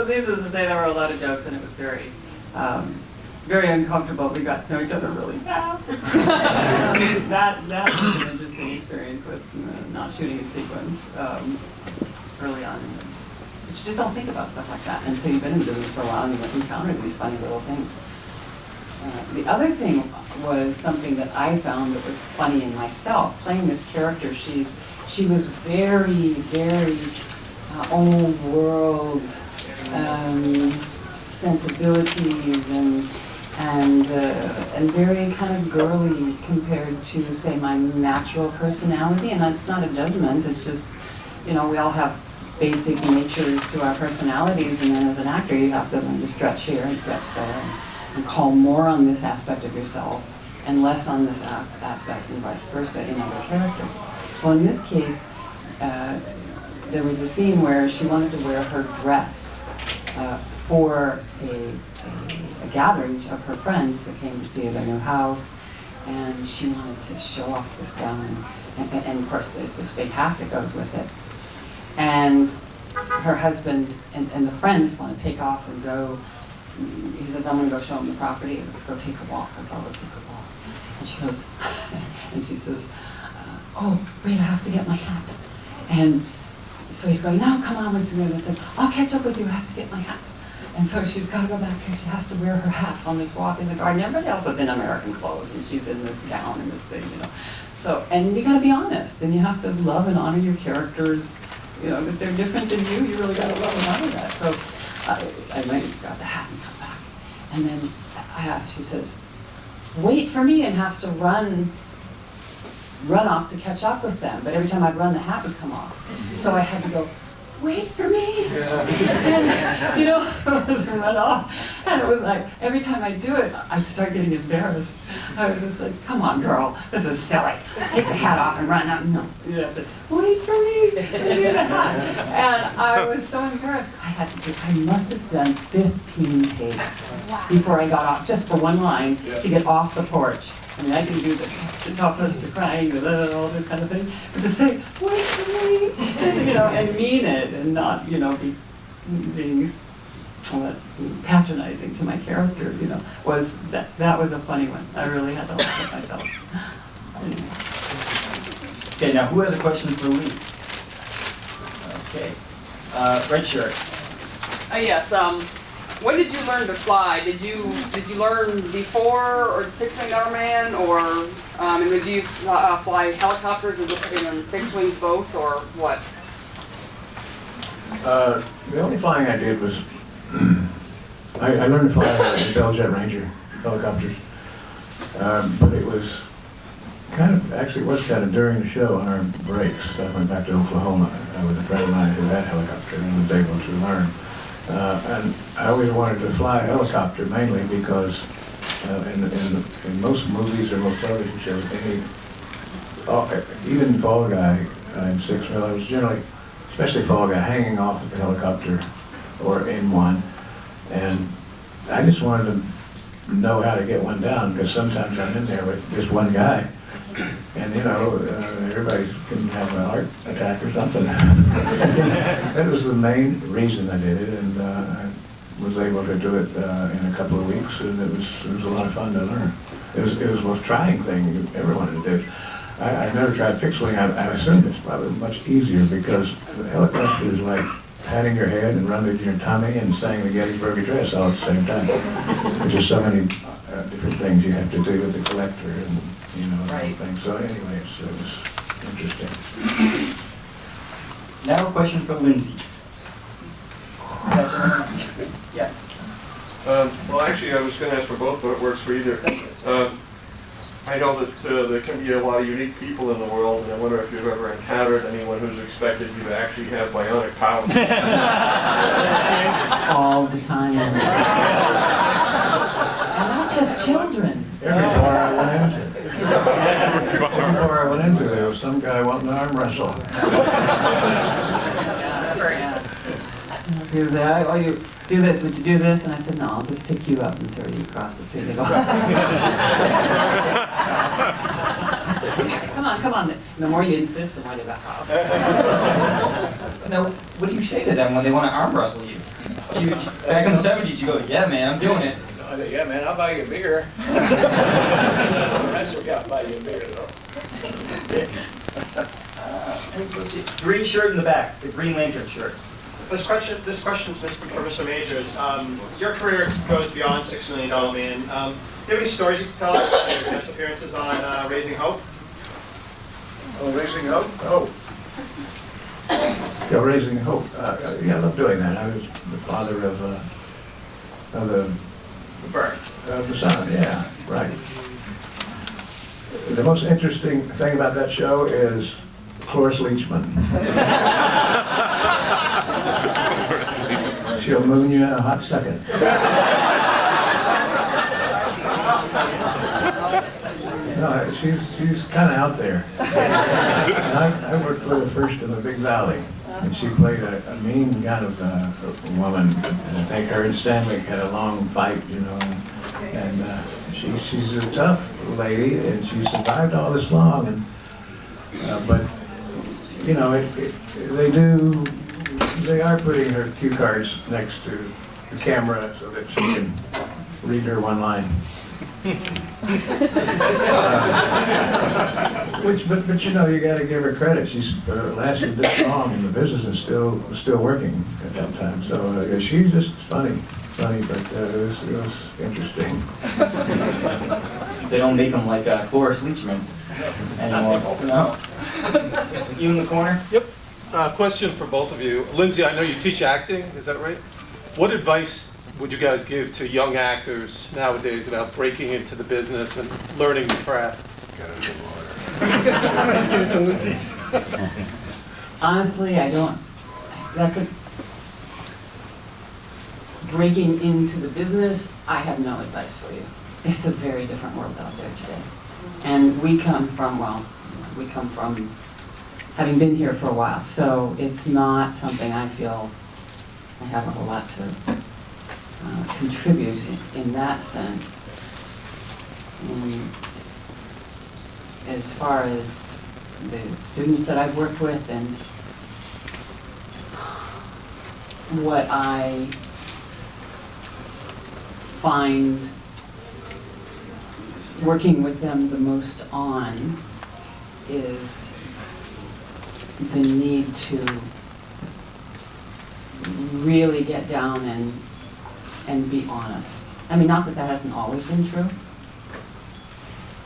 needless to say, there were a lot of jokes, and it was very, very uncomfortable. We got to know each other really fast. That was an interesting experience with not shooting in sequence early on. But you just don't think about stuff like that until you've been in business for a while and you encounter these funny little things. The other thing was something that I found that was funny in myself. Playing this character, she was very, very old world sensibilities and very kind of girly compared to, say, my natural personality. And that's not a judgment. It's just, we all have basic natures to our personalities, and then as an actor, you have to learn to stretch here and stretch there, and call more on this aspect of yourself and less on this aspect, and vice versa in other characters. Well, in this case, there was a scene where she wanted to wear her dress for a gathering of her friends that came to see their new house, and she wanted to show off this gown, and of course there's this big hat that goes with it. And her husband and the friends want to take off and go. He says, I'm going to go show him the property. Let's go take a walk. Let's all go take a walk. And she goes, and she says, oh, wait, I have to get my hat. And so he's going, no, come on. And I said, I'll catch up with you. I have to get my hat. And so she's got to go back and she has to wear her hat on this walk in the garden. Everybody else is in American clothes and she's in this gown and this thing, So, and you got to be honest, and you have to love and honor your characters. If they're different than you really got to love and honor that. So I went and got the hat and come back. And then she says, wait for me, and has to run off to catch up with them. But every time I'd run, the hat would come off. So I had to go, wait for me. And, run off. And it was like, every time I do it, I'd start getting embarrassed. I was just like, come on, girl, this is silly. Take the hat off and run out. No, you have to, wait for me. Give the hat. And I was so embarrassed because I must have done 15 takes before I got off, just for one line, to get off the porch. I mean, I can do the toughest, the crying, all this kind of thing, but to say, wait for me, and mean it, and not, be being patronizing to my character, was that was a funny one. I really had to laugh at myself. Anyway. Okay, now who has a question for Lee? Okay, red shirt. Yes. When did you learn to fly? Did you learn before, or Six Wing Airman, or did you fly helicopters and fixed wings both, or what? The only flying I did was I learned to fly Bell Jet Ranger helicopters, but it was kind of during the show on our breaks. I went back to Oklahoma with a friend of mine who had a helicopter and was able to learn. And I always wanted to fly a helicopter mainly because in most movies or most television shows, even Fall Guy in 6 mil, it was generally, especially Fall Guy, hanging off of the helicopter or in one. And I just wanted to know how to get one down because sometimes I'm in there with just one guy. And everybody can have a heart attack or something. That was the main reason I did it, and I was able to do it in a couple of weeks, and it was a lot of fun to learn. It was the most trying thing you ever wanted to do. I've never tried fixed wing. I assumed it's probably much easier because the helicopter is like patting your head and rubbing your tummy and saying the Gettysburg Address all at the same time. There's just so many different things you have to do with the collector and everything. So anyway, it was interesting. Now a question for Lindsay. Yeah. Well, actually, I was going to ask for both, but it works for either. I know that there can be a lot of unique people in the world, and I wonder if you've ever encountered anyone who's expected you to actually have bionic powers. All the time. And not just children. Every bar I went into, there was some guy wanting to arm wrestle. He was like, oh, you do this, would you do this? And I said, no, I'll just pick you up and throw you across the street. They go, come on. And the more you insist, the more they back off. Now, what do you say to them when they want to arm wrestle you? Back in the 70s, you go, yeah, man, I'm doing it. Yeah, man, I'll buy you a beer. I still gotta buy you a beer, though. Let's see, green shirt in the back, the Green Lantern shirt. This question's for Mr. Majors. Your career goes beyond $6 Million Man. Do you have any stories you can tell us about your guest appearances on Raising Hope? Oh, Raising Hope? Oh. Yeah, Raising Hope. Yeah, I love doing that. I was the father of the Bird. of the son. Yeah, right. The most interesting thing about that show is Cloris Leachman. She'll moon you in a hot second. No, she's kind of out there. And I worked with her first in the Big Valley, and she played a mean kind of woman. And I think her and Stanley had a long fight, you know. And she's a tough lady, and she survived all this long. And but you know, they are putting her cue cards next to the camera so that she can read her one line. But you know, you got to give her credit. She's lasted this long in the business and still working at that time. So she's just funny, but it was interesting. They don't make them like Cloris Leachman anymore. No. You in the corner? Yep. Question for both of you. Lindsay, I know you teach acting, is that right? What advice would you guys give to young actors nowadays about breaking into the business and learning the craft? Let's give it to Lindsay. Honestly, I don't, that's a, breaking into the business, I have no advice for you. It's a very different world out there today. And we come from having been here for a while, so it's not something I feel I have a whole lot to contribute in that sense. And as far as the students that I've worked with and what I find working with them the most on is the need to really get down and be honest. I mean, not that that hasn't always been true,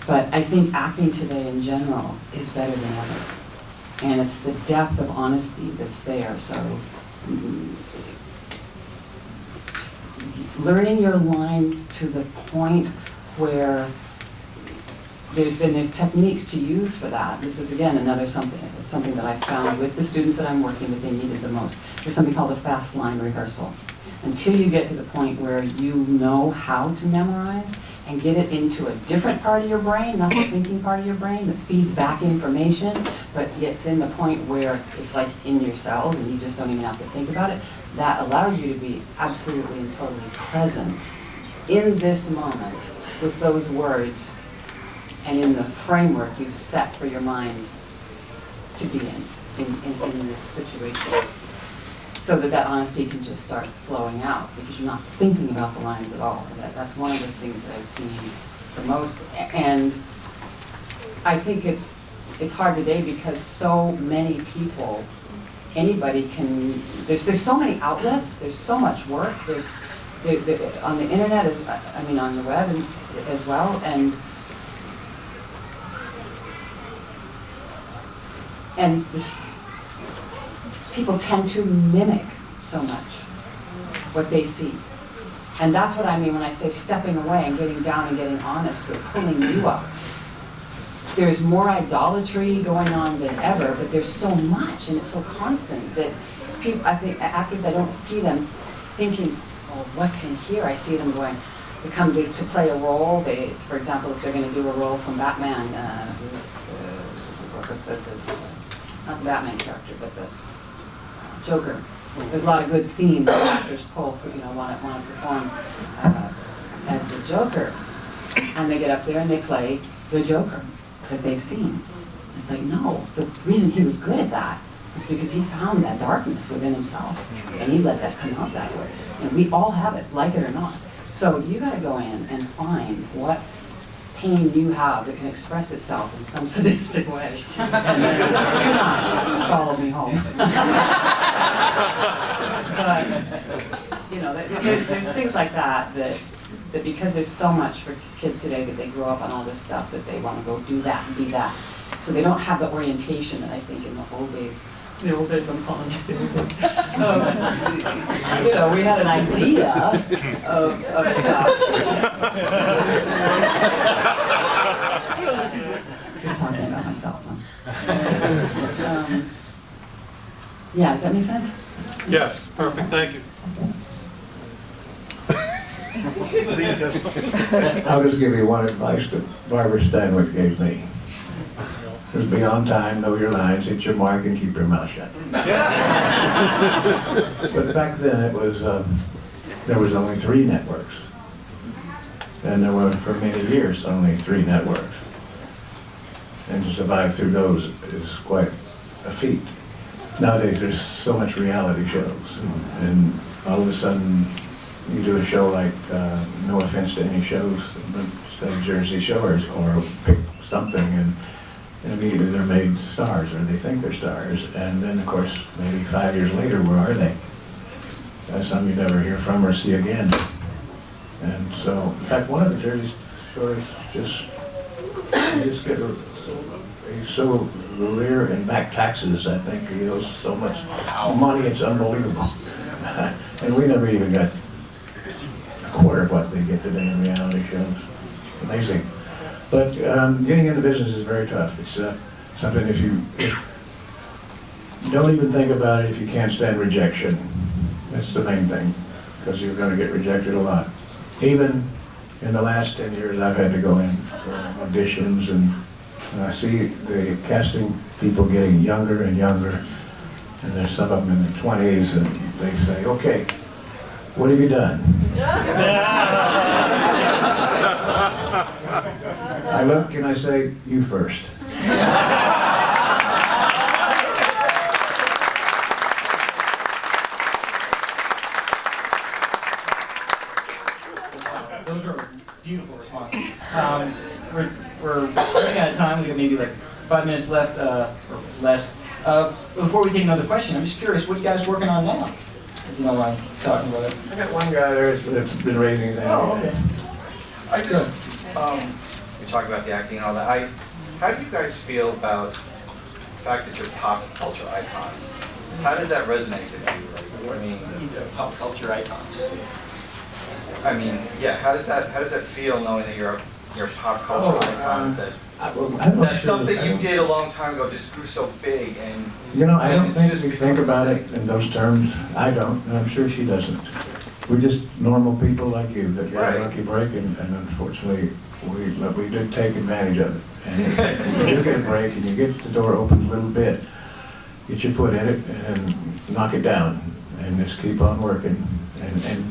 but I think acting today in general is better than ever. And it's the depth of honesty that's there. So learning your lines to the point where there's techniques to use for that. This is again another something that I found with the students that I'm working with, they needed the most. There's something called a fast line rehearsal. Until you get to the point where you know how to memorize and get it into a different part of your brain, not the thinking part of your brain that feeds back information, but gets in the point where it's like in your cells and you just don't even have to think about it, that allows you to be absolutely and totally present in this moment with those words and in the framework you've set for your mind to be in this situation. So that honesty can just start flowing out because you're not thinking about the lines at all. That's one of the things that I've seen the most. And I think it's hard today because so many people, anybody can, there's so many outlets, there's so much work, there's on the internet, on the web as well, and this, people tend to mimic so much what they see. And that's what I mean when I say stepping away and getting down and getting honest with pulling you up. There's more idolatry going on than ever, but there's so much and it's so constant that people, I think actors, I don't see them thinking, well, what's in here? I see them going, they come to play a role. For example, if they're going to do a role from Batman, not the Batman character, but the Joker. There's a lot of good scenes that actors pull for, want to perform as the Joker. And they get up there and they play the Joker that they've seen. It's like, no, the reason he was good at that It's because he found that darkness within himself, and he let that come out that way. And we all have it, like it or not. So you gotta go in and find what pain you have that can express itself in some sadistic way. And then do not follow me home. But, you know, there's things like that because there's so much for kids today that they grow up on all this stuff that they want to go do that and be that. So they don't have the orientation that I think in the old days. The old days, I'm calling it the old days. You know, we had an idea of stuff. Just talking about myself, huh? Yeah, does that make sense? Yes, perfect, thank you. I'll just give you one advice that Barbara Stanwyck gave me. Just be on time, know your lines, hit your mark, and keep your mouth shut. But back then, it was there was only 3 networks, and there were for many years only 3 networks. And to survive through those is quite a feat. Nowadays, there's so much reality shows, and all of a sudden, you do a show like, no offense to any shows, but say Jersey Shore or pick something, and immediately they're made stars, or they think they're stars. And then, of course, maybe 5 years later, where are they? Some you never hear from or see again. And so, in fact, one of the Jersey Shores you just get he's so leer in back taxes, I think he owes so much money, it's unbelievable. And we never even got a quarter of what they get today in reality shows. Amazing. But getting into business is very tough. It's something if don't even think about it if you can't stand rejection. That's the main thing, because you're going to get rejected a lot. Even in the last 10 years, I've had to go in for auditions, and I see the casting people getting younger and younger, and there's some of them in their 20s, and they say, okay, what have you done? I look and I say, you first. Those are beautiful responses. We're running out of time. We have maybe like 5 minutes left or less. Before we take another question, I'm just curious, what are you guys working on now? If you don't mind talking about it. I got one guy there that's been raising his hand. Oh, okay. I just, we talk about the acting and all that. How do you guys feel about the fact that you're pop culture icons? How does that resonate with you? I mean, Pop culture icons. I mean, yeah. How does that feel knowing that you're pop culture icons? That's something you did a long time ago, just grew so big, and you know, I don't it's think just we think about it in those terms. I don't, and I'm sure she doesn't. We're just normal people like you that got a lucky break, and unfortunately, we did take advantage of it. And you do get a break, and you get the door open a little bit, get your foot in it, and knock it down, and just keep on working, and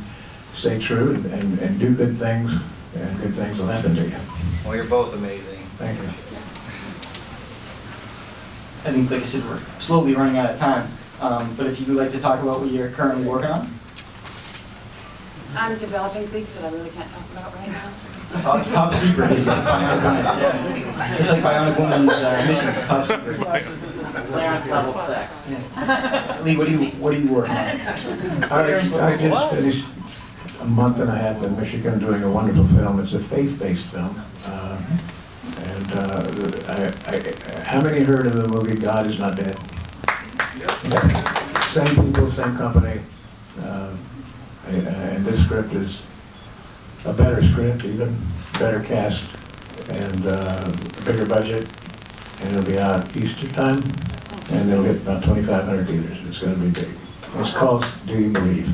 stay true, and do good things, and good things will happen to you. well, you're both amazing. Thank you. I think, like I said, we're slowly running out of time. But if you would like to talk about what you're currently working on? I'm developing things that I really can't talk about right now. Top secret. It's like Bionic Woman. Yeah. It's like Bionic Woman's missions. Top secret. Clearance level 6. Yeah. Lee, what are you working on? I just finished a month and a half in Michigan doing a wonderful film. It's a faith-based film. How many heard of the movie God Is Not Dead? Same people, same company. And this script is a better script, even better cast, and bigger budget. And it'll be out Easter time, and it'll hit about 2,500 theaters. It's going to be big. It's called Do You Believe?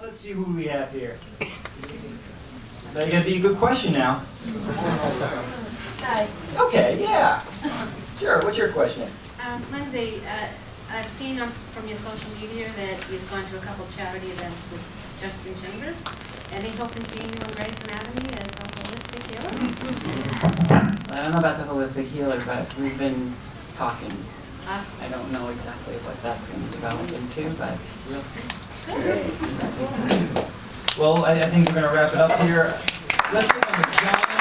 Let's see who we have here. That's gonna be a good question now. Hi. Okay, yeah. Sure, what's your question? Lindsay, I've seen from your social media that you've gone to a couple charity events with Justin Chambers. any hope in seeing you on Grey's Anatomy as a holistic healer? I don't know about the holistic healer, but we've been talking. Awesome. I don't know exactly what that's going to develop into, but we'll see. Well, I think we're going to wrap it up here. Let's give them a giant